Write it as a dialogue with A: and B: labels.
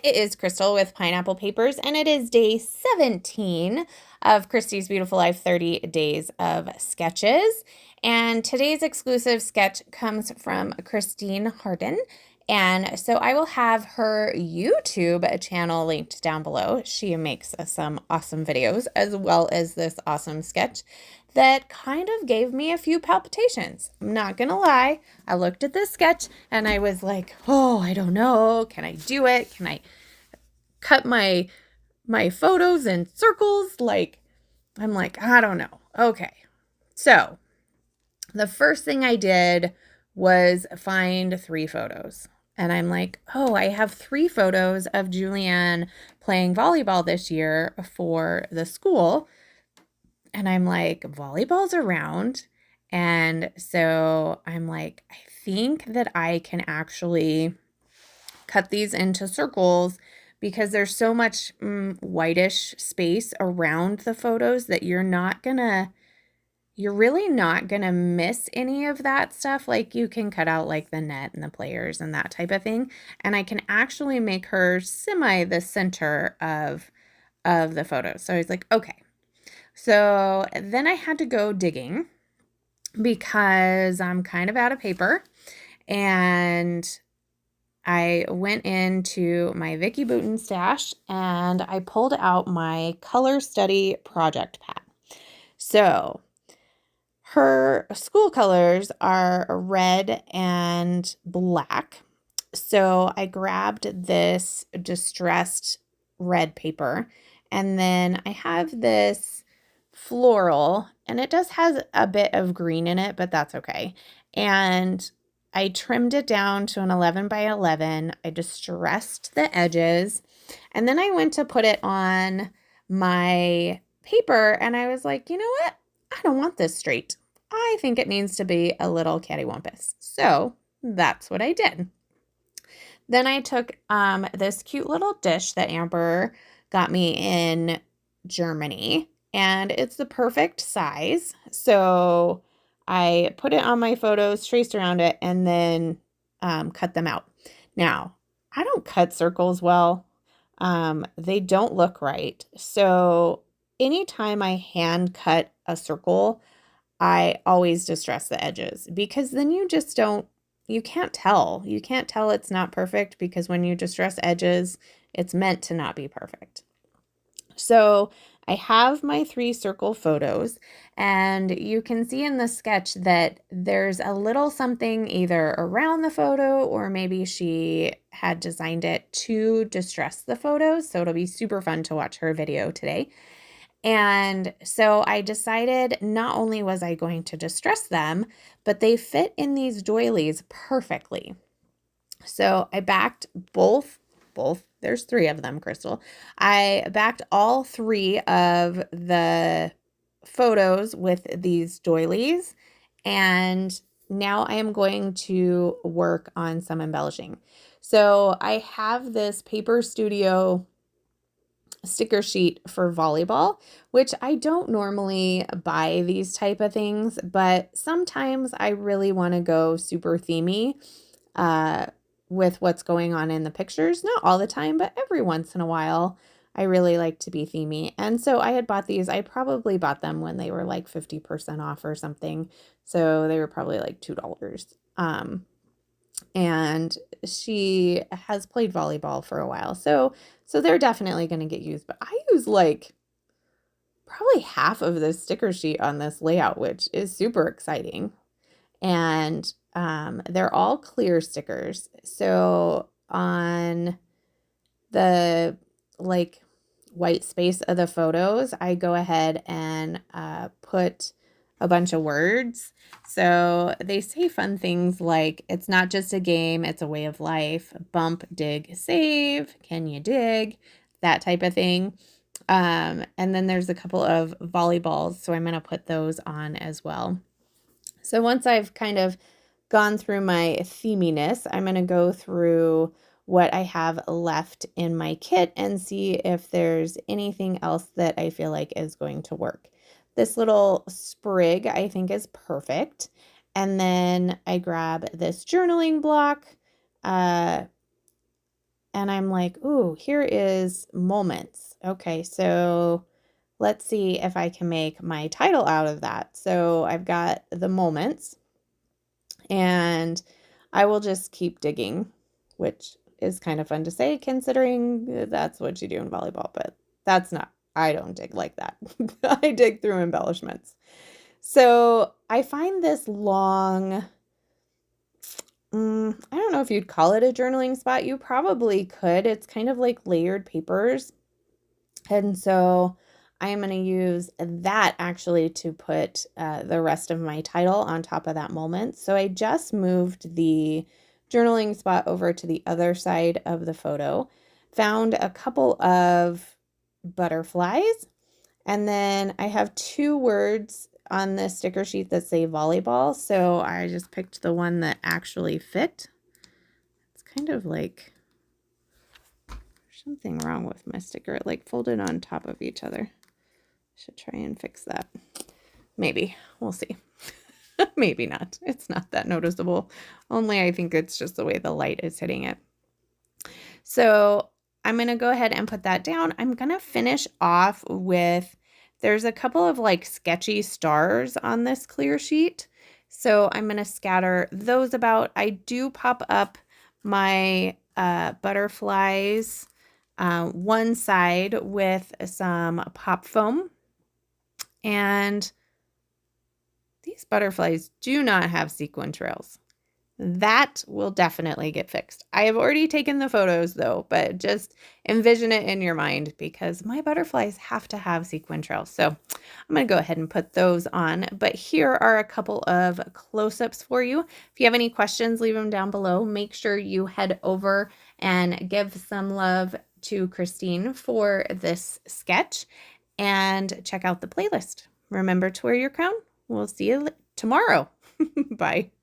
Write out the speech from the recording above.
A: It is Crystal with Pineapple Papers, and it is day 17 of Christy's Beautiful Life 30 Days of Sketches. And today's exclusive sketch comes from Christine Harden. And so I will have her YouTube channel linked down below. She makes some awesome videos as well as this awesome sketch that kind of gave me a few palpitations. I'm not going to lie. I looked at this sketch and I was like, oh, I don't know. Can I do it? Can I cut my photos in circles? I'm like, I don't know. Okay. So the first thing I did was find 3 photos. And I'm like, oh, I have 3 photos of Julianne playing volleyball this year for the school. And I'm like, volleyball's around. And so I'm like, I think that I can actually cut these into circles because there's so much whitish space around the photos that you're really not gonna miss any of that stuff. Like you can cut out like the net and the players and that type of thing. And I can actually make her semi the center of the photos. So I was like, okay. So then I had to go digging because I'm kind of out of paper, and I went into my Vicki Boutin stash and I pulled out my color study project pad. So her school colors are red and black. So I grabbed this distressed red paper, and then I have this floral, and it just has a bit of green in it, but that's okay. And I trimmed it down to an 11 by 11. I distressed the edges, and then I went to put it on my paper, and I was like, you know what? I don't want this straight. I think it needs to be a little cattywampus. So that's what I did. Then I took this cute little dish that Amber got me in Germany, and it's the perfect size. So I put it on my photos, traced around it, and then cut them out. Now, I don't cut circles well. They don't look right. So anytime I hand cut a circle, I always distress the edges because then you can't tell. You can't tell it's not perfect because when you distress edges, it's meant to not be perfect. So I have my 3 circle photos, and you can see in the sketch that there's a little something either around the photo or maybe she had designed it to distress the photos. So it'll be super fun to watch her video today. And so I decided not only was I going to distress them, but they fit in these doilies perfectly. So I backed both, there's 3 of them, Crystal. I backed all 3 of the photos with these doilies, and now I am going to work on some embellishing. So I have this Paper Studio sticker sheet for volleyball, which I don't normally buy these type of things, but sometimes I really want to go super themey with what's going on in the pictures. Not all the time, but every once in a while, I really like to be themey. And so I had bought these. I probably bought them when they were like 50% off or something. So they were probably like $2. And she has played volleyball for a while. So they're definitely going to get used, but I use like probably half of the sticker sheet on this layout, which is super exciting. And they're all clear stickers. So on the like white space of the photos, I go ahead and put a bunch of words. So they say fun things like, it's not just a game, it's a way of life, bump, dig, save, can you dig, that type of thing. And then there's a couple of volleyballs, so I'm going to put those on as well. So once I've kind of gone through my theminess, I'm going to go through what I have left in my kit and see if there's anything else that I feel like is going to work. This little sprig I think is perfect. And then I grab this journaling block. and I'm like, ooh, here is moments. Okay, so let's see if I can make my title out of that. So I've got the moments, and I will just keep digging, which is kind of fun to say considering that's what you do in volleyball, but that's not, I don't dig like that. I dig through embellishments. So I find this long, I don't know if you'd call it a journaling spot. You probably could. It's kind of like layered papers. And so I am going to use that actually to put the rest of my title on top of that moment. So I just moved the journaling spot over to the other side of the photo, found a couple of butterflies, and then I have 2 words on this sticker sheet that say volleyball. So I just picked the one that actually fit. It's kind of like something wrong with my sticker. It like folded on top of each other. Should try and fix that. Maybe. We'll see. Maybe not. It's not that noticeable. Only I think it's just the way the light is hitting it. So I'm going to go ahead and put that down. I'm going to finish off with, there's a couple of like sketchy stars on this clear sheet. So I'm going to scatter those about. I do pop up my butterflies one side with some pop foam. And these butterflies do not have sequin trails. That will definitely get fixed. I have already taken the photos though, but just envision it in your mind because my butterflies have to have sequin trails. So I'm going to go ahead and put those on. But here are a couple of close-ups for you. If you have any questions, leave them down below. Make sure you head over and give some love to Christine for this sketch and check out the playlist. Remember to wear your crown. We'll see you tomorrow. Bye.